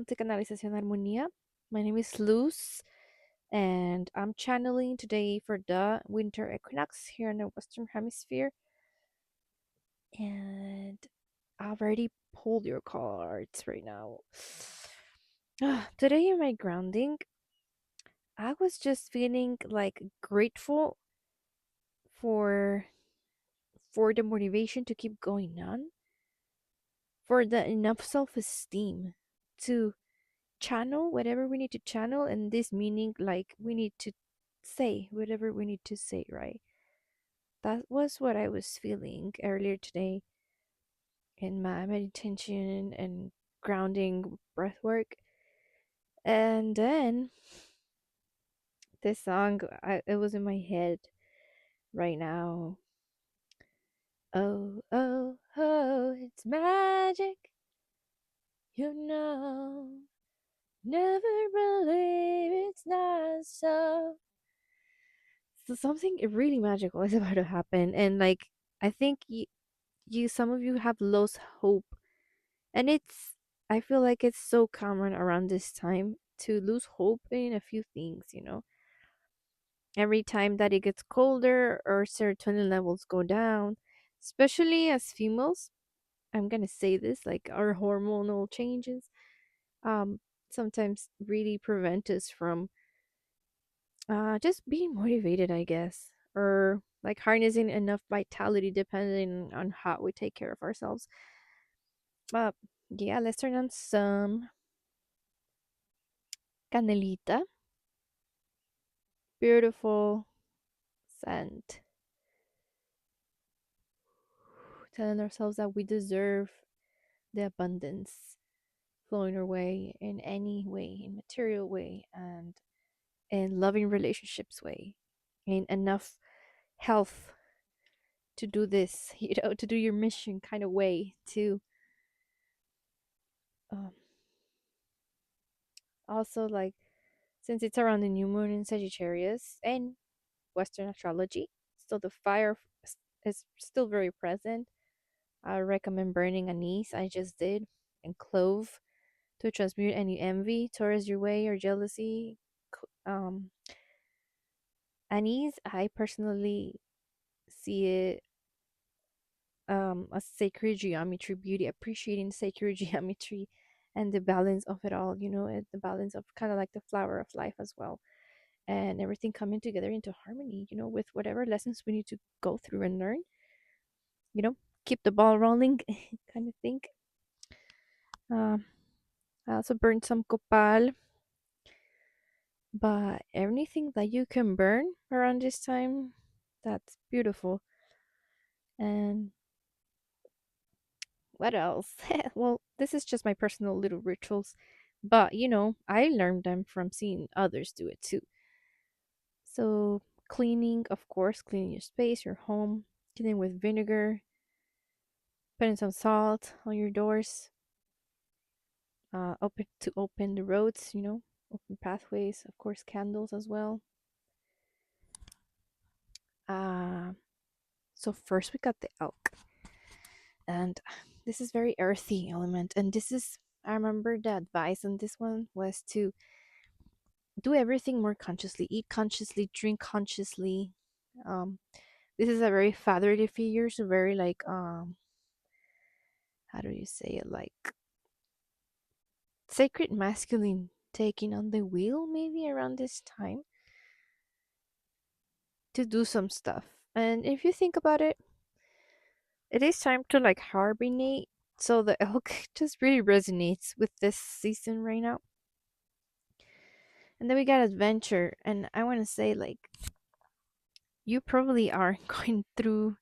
welcome to Canalización Armonía. My name is Luz, and I'm channeling today for the winter equinox here in the Western Hemisphere. And I've already pulled your cards right now. Today in my grounding, I was just feeling like grateful for for the motivation to keep going on, for the enough self-esteem to channel whatever we need to channel, and this meaning like we need to say whatever we need to say, right? That was what I was feeling earlier today in my meditation and grounding breath work. And then this song, it was in my head right now. Oh, oh, oh, it's magic, you know. Never believe it's not so. So something really magical is about to happen, and like I think you some of you have lost hope, and I feel like it's so common around this time to lose hope in a few things. Every time that it gets colder or serotonin levels go down, especially as females, I'm gonna say this, like our hormonal changes um sometimes really prevent us from just being motivated, I guess, or like harnessing enough vitality depending on how we take care of ourselves. Uh, yeah, let's turn on some canelita. Beautiful scent. Telling ourselves that we deserve the abundance flowing our way in any way, in material way, and in loving relationships way, in enough health to do this, to do your mission kind of way, to um, also like since it's around the new moon in Sagittarius and Western astrology, so the fire is still very present. I recommend burning anise. I just did, and clove to transmute any envy towards your way or jealousy. Anise, I personally see it as sacred geometry, beauty, appreciating sacred geometry and the balance of it all. The balance of kind of like the flower of life as well, and everything coming together into harmony, with whatever lessons we need to go through and learn, you know, keep the ball rolling kind of thing. Um, I also burned some copal, but anything that you can burn around this time, that's beautiful. And what else? Well, this is just my personal little rituals, but I learned them from seeing others do it too. So, cleaning, of course, cleaning your space, your home, cleaning with vinegar, putting some salt on your doors, open the roads, open pathways, of course, candles as well. Uh, so first we got the elk, and this is very earthy element, and I remember the advice on this one was to do everything more consciously, eat consciously, drink consciously. Um, this is a very fatherly figure, so very like how do you say it, like sacred masculine taking on the wheel maybe around this time to do some stuff. And if you think about it, it is time to like hibernate. So the elk just really resonates with this season right now. And then we got adventure. And I want to say, like, you probably are going through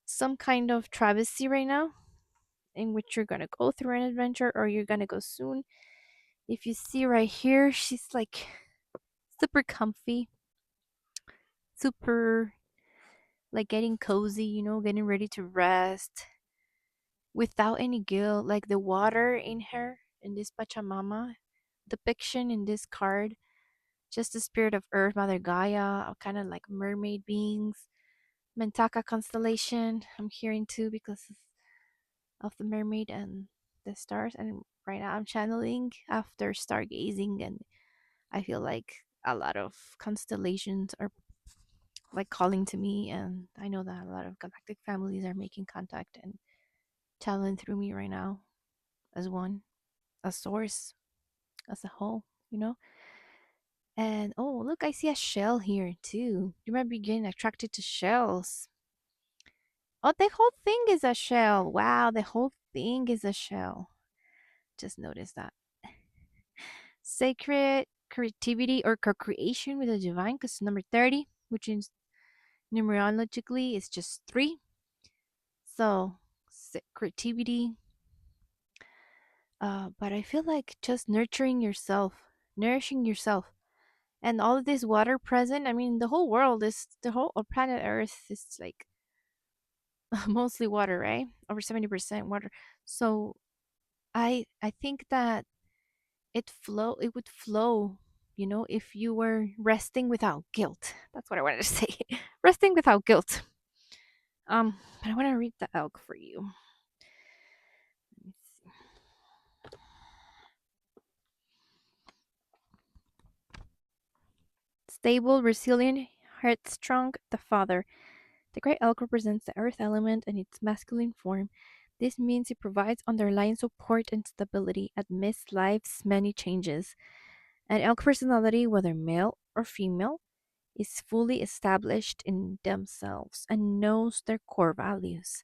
some kind of travesty right now in which you're going to go through an adventure or you're going to go soon. If you see right here, she's like super comfy, super like getting cozy, getting ready to rest without any guilt. Like the water in her, in this Pachamama depiction in this card, just the spirit of Earth, Mother Gaia, kind of like mermaid beings. Mentaka constellation, I'm hearing too because of the mermaid and the stars. And right now. I'm channeling after stargazing, and I feel like a lot of constellations are like calling to me, and I know that a lot of galactic families are making contact and channeling through me right now as one, a source, as a whole, you know? And oh, look, I see a shell here too. You might be getting attracted to shells. Oh, the whole thing is a shell. Wow, the whole thing is a shell. Just noticed that. Sacred creativity or co-creation with the divine, because number 30, which is numerologically is just 3. So creativity, but I feel like just nurturing yourself, nourishing yourself, and all of this water present. I mean, the whole world is the whole planet Earth is like mostly water, right? Over 70% water. So I think that it would flow, if you were resting without guilt. That's what I wanted to say. Resting without guilt. But I want to read the elk for you. Let me see. Stable, resilient, heartstrong, the father. The great elk represents the earth element in its masculine form. This means it provides underlying support and stability amidst life's many changes. An elk personality, whether male or female, is fully established in themselves and knows their core values.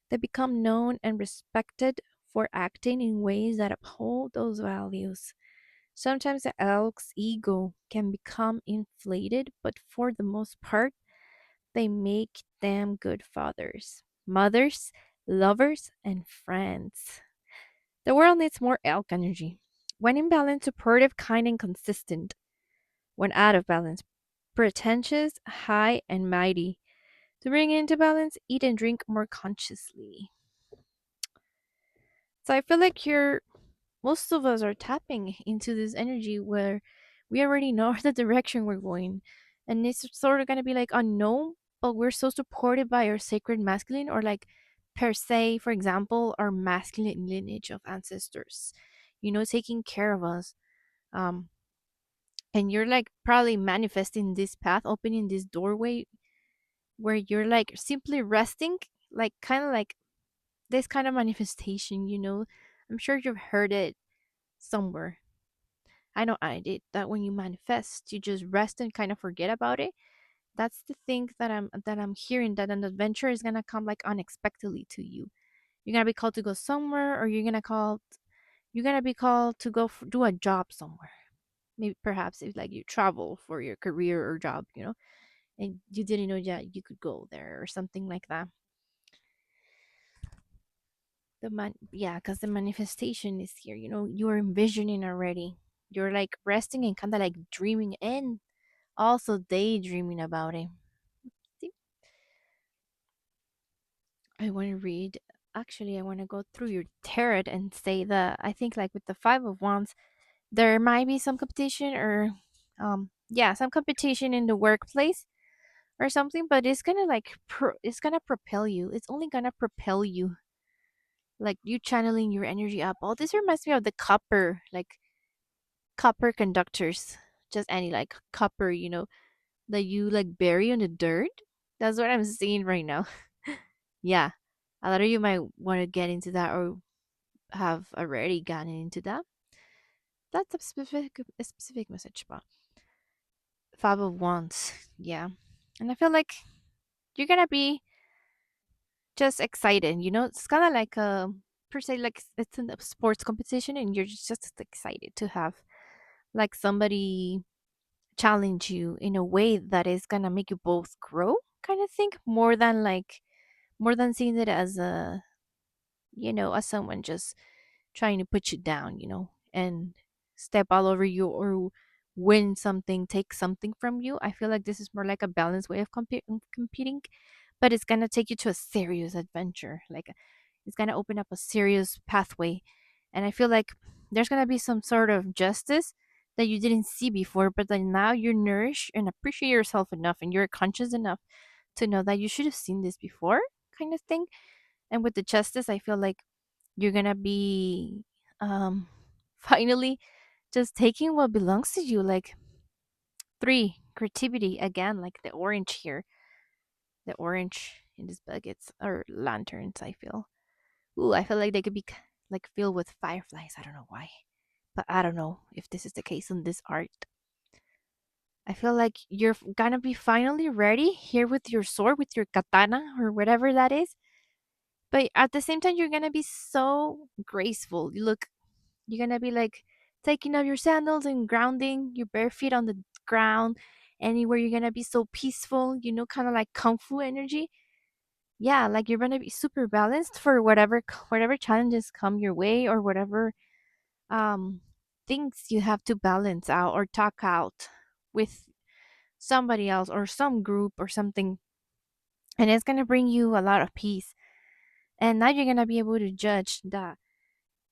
They become known and respected for acting in ways that uphold those values. Sometimes the elk's ego can become inflated, but for the most part, they make them good fathers, mothers, lovers, and friends. The world needs more elk energy. When in balance, supportive, kind, and consistent. When out of balance, pretentious, high, and mighty. To bring it into balance, eat and drink more consciously. So I feel like most of us are tapping into this energy where we already know the direction we're going. And it's sort of going to be like unknown, but we're so supported by our sacred masculine, or like per se, for example, our masculine lineage of ancestors, taking care of us. Um, and you're like probably manifesting this path, opening this doorway where you're like simply resting, like kind of like this kind of manifestation. I'm sure you've heard it somewhere. I know I did that. When you manifest, you just rest and kind of forget about it. That's the thing that I'm hearing, that an adventure is gonna come like unexpectedly to you. You're gonna be called to go somewhere, or you're gonna be called to go do a job somewhere. Maybe perhaps if like you travel for your career or job, and you didn't know that you could go there or something like that. Yeah, because the manifestation is here. You're envisioning already. You're like resting and kind of like dreaming and also daydreaming about it. See, I want to read. Actually, I want to go through your tarot and say that I think like with the 5 of Wands, there might be some competition, or yeah, some competition in the workplace or something, but it's gonna like it's gonna propel you. It's only gonna propel you, like you channeling your energy up. Oh, this reminds me of the copper, like copper conductors. Just any like copper, that you like bury on the dirt. That's what I'm seeing right now. Yeah, a lot of you might want to get into that, or have already gotten into that. That's a specific message, but 5 of Wands. Yeah, and I feel like you're gonna be just excited. It's kind of like a per se, like it's a sports competition, and you're just excited to have like somebody challenge you in a way that is gonna make you both grow, kind of thing, more than seeing it as as someone just trying to put you down, and step all over you, or win something, take something from you. I feel like this is more like a balanced way of competing, but it's gonna take you to a serious adventure. Like it's gonna open up a serious pathway, and I feel like there's gonna be some sort of justice that you didn't see before, but then now you're nourished and appreciate yourself enough, and you're conscious enough to know that you should have seen this before, kind of thing. And with the justice, I feel like you're gonna be Um, finally, just taking what belongs to you. Like, three, creativity again, like the orange here, the orange in these buckets or lanterns. I feel. Ooh, I feel like they could be like filled with fireflies. I don't know why, but I don't know if this is the case on this art. I feel like you're gonna be finally ready here with your sword, with your katana or whatever that is. But at the same time, you're gonna be so graceful. You look, you're gonna be like taking off your sandals and grounding your bare feet on the ground. Anywhere you're gonna be so peaceful, kind of like kung fu energy. Yeah, like you're gonna be super balanced for whatever challenges come your way or whatever um things you have to balance out or talk out with somebody else or some group or something, and it's going to bring you a lot of peace. And now you're going to be able to judge that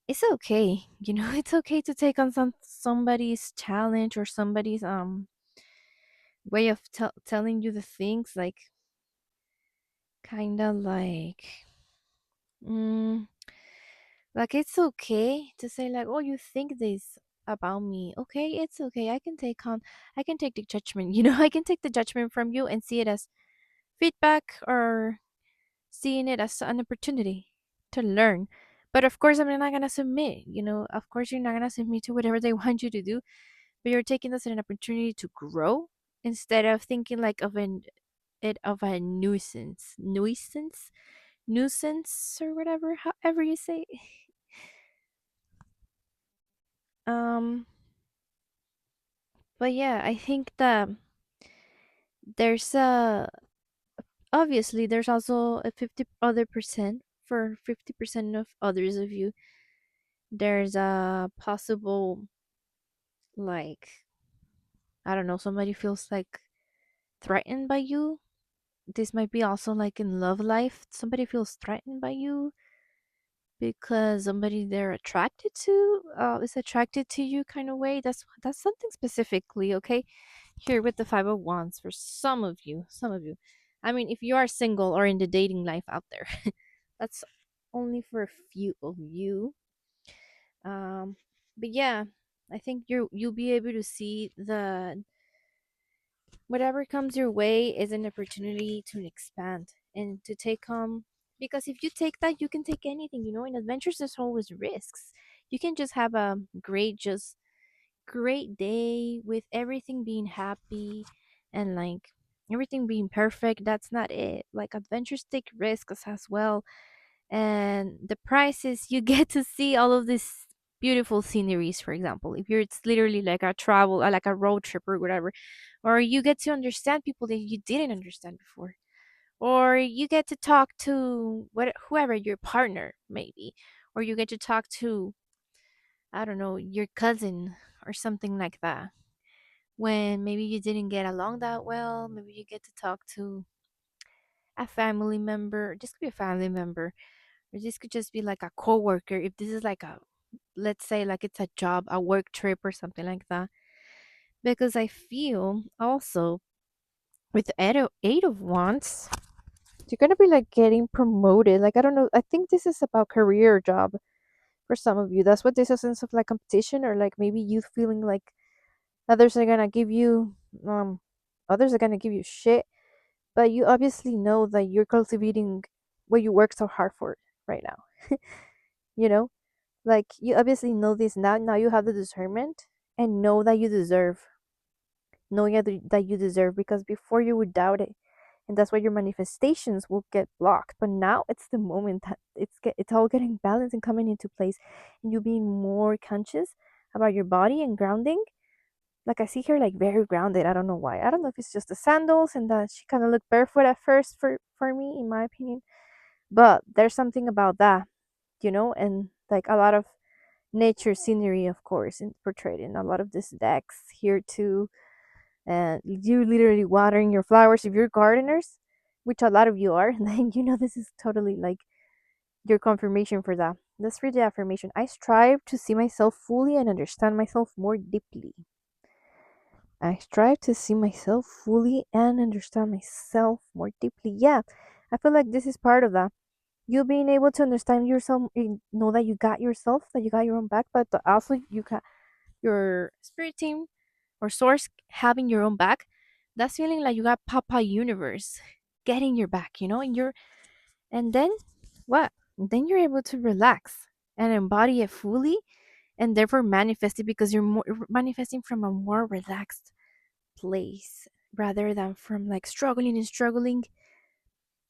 it's okay, it's okay to take on somebody's challenge or somebody's way of telling you the things, like kind of mm, like it's okay to say like, oh, you think this about me. Okay, it's okay. I can take the judgment. I can take the judgment from you and see it as feedback or seeing it as an opportunity to learn. But of course, I'm not gonna submit. Of course, you're not gonna submit to whatever they want you to do. But you're taking this as an opportunity to grow instead of thinking like of a nuisance or whatever, however you say. Um, but yeah, I think that there's obviously there's also a 50 other percent for 50% of others of you. There's a possible, like, I don't know, somebody feels like threatened by you. This might be also like in love life. Somebody feels threatened by you because somebody they're attracted to is attracted to you kind of way. That's something specifically, okay? Here with the 5 of Wands for some of you. I mean, if you are single or in the dating life out there, that's only for a few of you. Um, but yeah, I think you'll be able to see the whatever comes your way is an opportunity to expand and to take because if you take that, you can take anything. In adventures there's always risks. You can just have a great day with everything being happy and like everything being perfect. That's not it. Like adventures take risks as well, and the price is you get to see all of these beautiful sceneries. For example, if you're it's literally like a travel like a road trip or whatever, or you get to understand people that you didn't understand before, or you get to talk to whoever your partner maybe, or you get to talk to, I don't know, your cousin or something like that, when maybe you didn't get along that well. Maybe you get to talk to a family member. This could be a family member, or this could just be like a coworker. If this is like a, let's say, like it's a job, a work trip, or something like that. Because I feel also with the eight of wands, you're gonna be like getting promoted. Like I don't know. I think this is about career or job for some of you. That's what this is, a sense of like competition, or like maybe you feeling like others are gonna give you others are gonna give you shit, but you obviously know that you're cultivating what you work so hard for right now. you know like you obviously know this now. Now you have the discernment and know that you deserve, because before you would doubt it, and that's why your manifestations will get blocked. But now it's the moment that it's all getting balanced and coming into place, and you being more conscious about your body and grounding. Like I see her like very grounded. I don't know why. I don't know if it's just the sandals and that she kind of looked barefoot at first for me, in my opinion. But there's something about that, and like a lot of nature scenery, of course, and portrayed in a lot of these decks here too. And you literally watering your flowers if you're gardeners, which a lot of you are. Then this is totally like your confirmation for that. Let's read the affirmation. I strive to see myself fully and understand myself more deeply. I strive to see myself fully and understand myself more deeply. Yeah, I feel like this is part of that. You being able to understand yourself, know that you got yourself, that you got your own back, but also you got your spirit team or source having your own back. That's feeling like you got Papa Universe getting your back, and and then what? Then you're able to relax and embody it fully, and therefore manifest it because you're manifesting from a more relaxed place rather than from like struggling and struggling.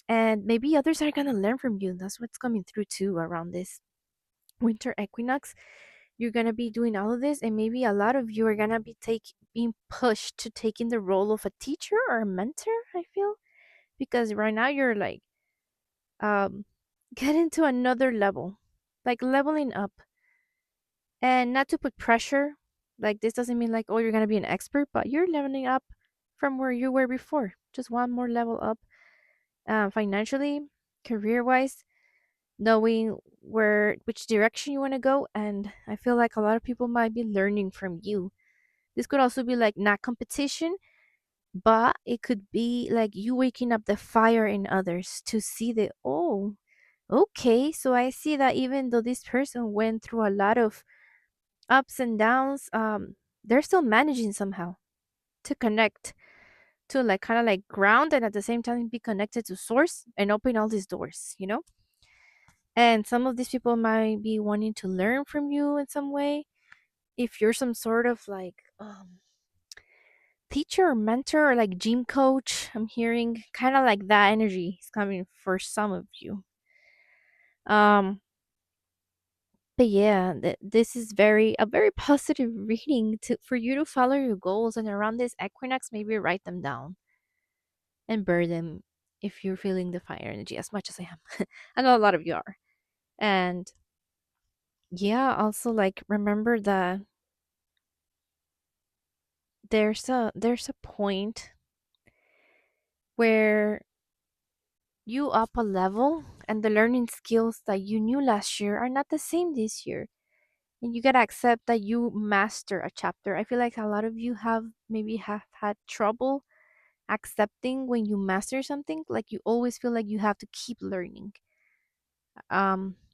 And maybe others are gonna learn from you. That's what's coming through too around this winter equinox. You're gonna be doing all of this, and maybe a lot of you are gonna be being pushed to taking the role of a teacher or a mentor. I feel because right now you're like um getting to another level, like leveling up, and not to put pressure. Like this doesn't mean like, oh, you're gonna be an expert, but you're leveling up from where you were before. Just one more level up, financially, career wise, knowing which direction you want to go. And I feel like a lot of people might be learning from you. This could also be like not competition, but it could be like you waking up the fire in others to see the, oh, okay, so I see that even though this person went through a lot of ups and downs, they're still managing somehow to connect to like kind of like ground, and at the same time be connected to source and open all these doors. And some of these people might be wanting to learn from you in some way. If you're some sort of like teacher or mentor or like gym coach, I'm hearing kind of like that energy is coming for some of you. Um, but yeah, this is a very positive reading to for you to follow your goals, and around this equinox, maybe write them down and burn them if you're feeling the fire energy as much as I am. I know a lot of you are. And yeah, also like remember that there's a point where you up a level and the learning skills that you knew last year are not the same this year. And you gotta accept that you master a chapter. I feel like a lot of you have had trouble accepting when you master something. Like you always feel like you have to keep learning,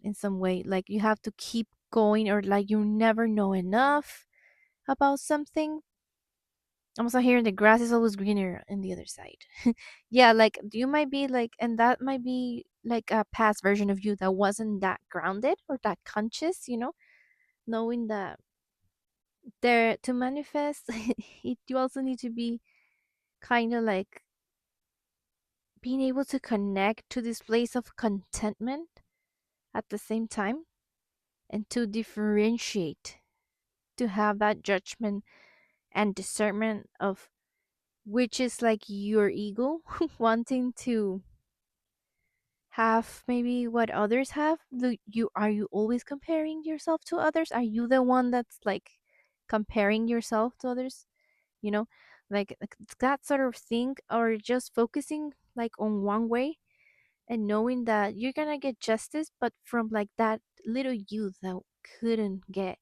in some way. Like you have to keep going, or like you never know enough about something. I'm also hearing the grass is always greener on the other side. Yeah, like you might be like, and that might be like a past version of you that wasn't that grounded or that conscious, knowing that there to manifest, you also need to be kind of like being able to connect to this place of contentment at the same time, and to differentiate, to have that judgment and discernment of which is like your ego wanting to have maybe what others have. Are you always comparing yourself to others? Are you the one that's like comparing yourself to others, you know like that sort of thing, or just focusing like on one way and knowing that you're gonna get justice, but from like that little youth that couldn't get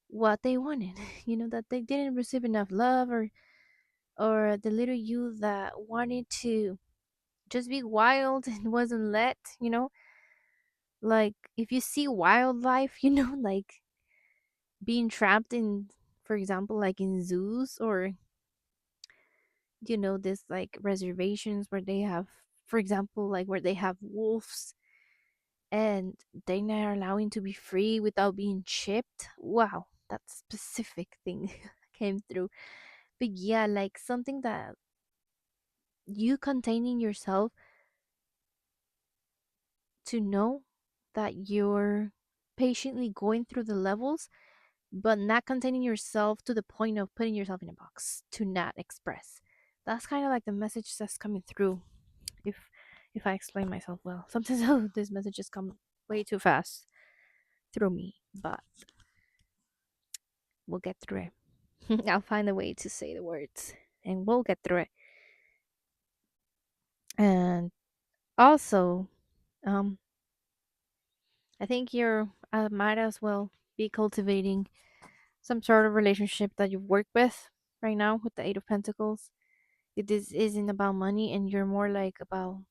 what they wanted, that they didn't receive enough love, or the little you that wanted to just be wild and wasn't let, like if you see wildlife, like being trapped in, for example, like in zoos, or this like reservations where they have, for example, like where they have wolves, and they're not allowing to be free without being chipped. Wow, that specific thing came through. But yeah, like something that you containing yourself to know that you're patiently going through the levels, but not containing yourself to the point of putting yourself in a box to not express. That's kind of like the message that's coming through. If I explain myself well, sometimes these messages come way too fast through me, but we'll get through it. I'll find a way to say the words, and we'll get through it. And also, um, I think you're might as well be cultivating some sort of relationship that you work with right now with the Eight of Pentacles. If this isn't about money and you're more like about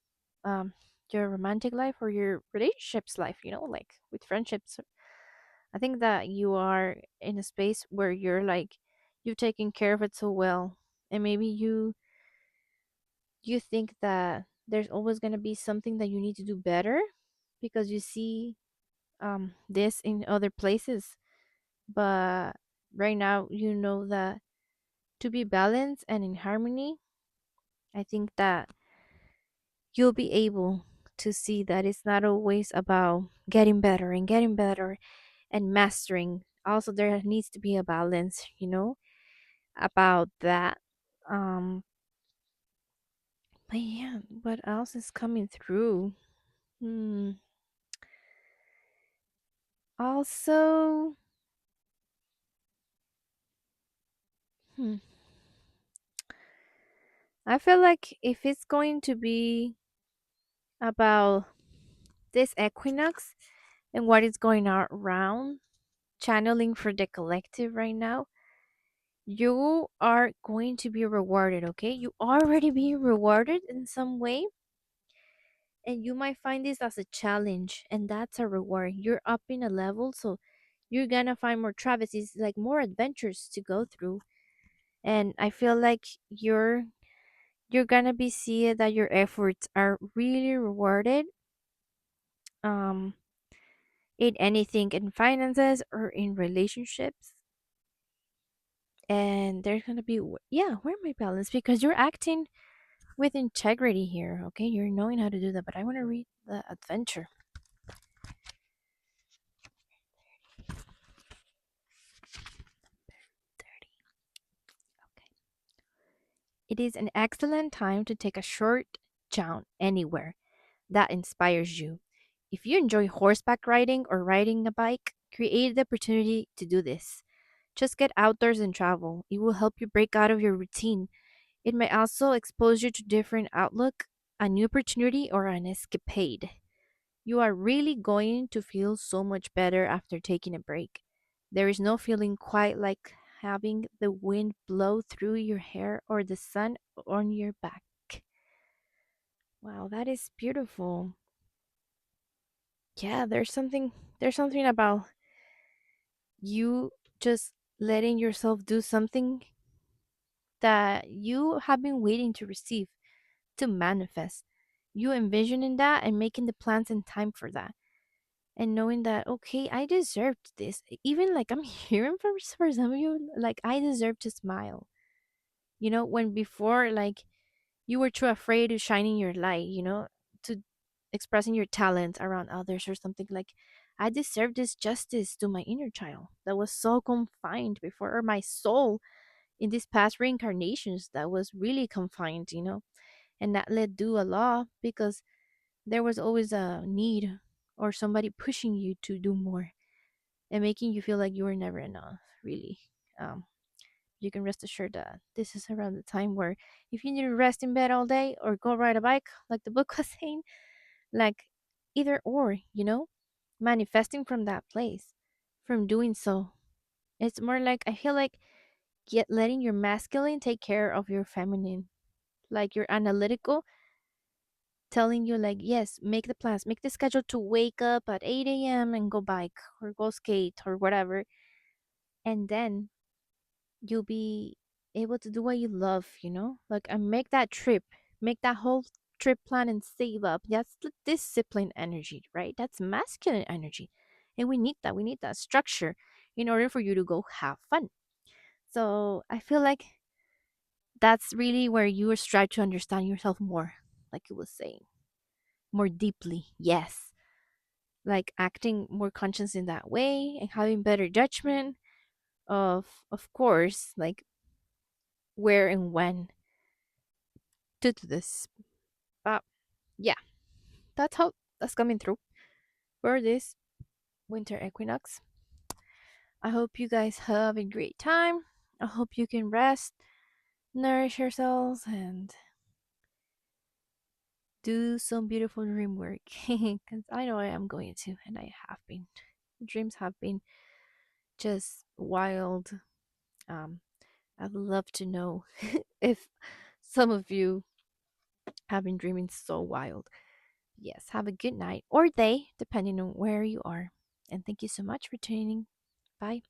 um your romantic life or your relationships life, like with friendships. I think that you are in a space where you're like you've taken care of it so well, and maybe you think that there's always going to be something that you need to do better because you see this in other places. But right now you know that to be balanced and in harmony, I think that you'll be able to see that it's not always about getting better and mastering. Also, there needs to be a balance, about that. Um, but yeah, what else is coming through? Hmm. Also, hmm, I feel like if it's going to be about this equinox and what is going on around, channeling for the collective right now, you are going to be rewarded, okay? You already being rewarded in some way, and you might find this as a challenge, and that's a reward. You're up in a level, so you're gonna find more travesties, like more adventures to go through. And I feel like you're gonna be seeing that your efforts are really rewarded, um in anything, in finances or in relationships. And there's gonna be yeah, where my balance, because you're acting with integrity here, okay? You're knowing how to do that. But I want to read the adventure. 30. Okay. It is an excellent time to take a short jaunt anywhere that inspires you. If you enjoy horseback riding or riding a bike, create the opportunity to do this. Just get outdoors and travel. It will help you break out of your routine. It may also expose you to different outlook, a new opportunity, or an escapade. You are really going to feel so much better after taking a break. There is no feeling quite like having the wind blow through your hair or the sun on your back. Wow, that is beautiful. Yeah, there's something about you just letting yourself do something that you have been waiting to receive, to manifest. You envisioning that and making the plans and time for that. And knowing that, okay, I deserved this. Even like I'm hearing for some of you, like I deserve to smile. When before, like, you were too afraid of shining your light, to expressing your talent around others or something. Like, I deserve this justice to my inner child that was so confined before, or my soul in these past reincarnations that was really confined, and not let do a lot because there was always a need or somebody pushing you to do more and making you feel like you were never enough, really. um, you can rest assured that this is around the time where if you need to rest in bed all day or go ride a bike, like the book was saying, like either or, manifesting from that place, from doing so. It's more like I feel like get letting your masculine take care of your feminine, like your analytical, telling you like, yes, make the plans, make the schedule to wake up at 8 a.m. and go bike or go skate or whatever, and then you'll be able to do what you love, like, and make that trip, make that whole trip plan and save up. That's the discipline energy, right? That's masculine energy, and we need that structure in order for you to go have fun. So I feel like that's really where you strive to understand yourself more, like you was saying, more deeply. Yes, like acting more conscious in that way and having better judgment of course, like where and when to do this. But yeah, that's coming through for this winter equinox. I hope you guys have a great time. I hope you can rest, nourish yourselves, and do some beautiful dream work. Because I know I am going to, and I have been. Dreams have been just wild. Um, I'd love to know if some of you have been dreaming so wild. Yes, have a good night or day, depending on where you are. And thank you so much for tuning in. Bye.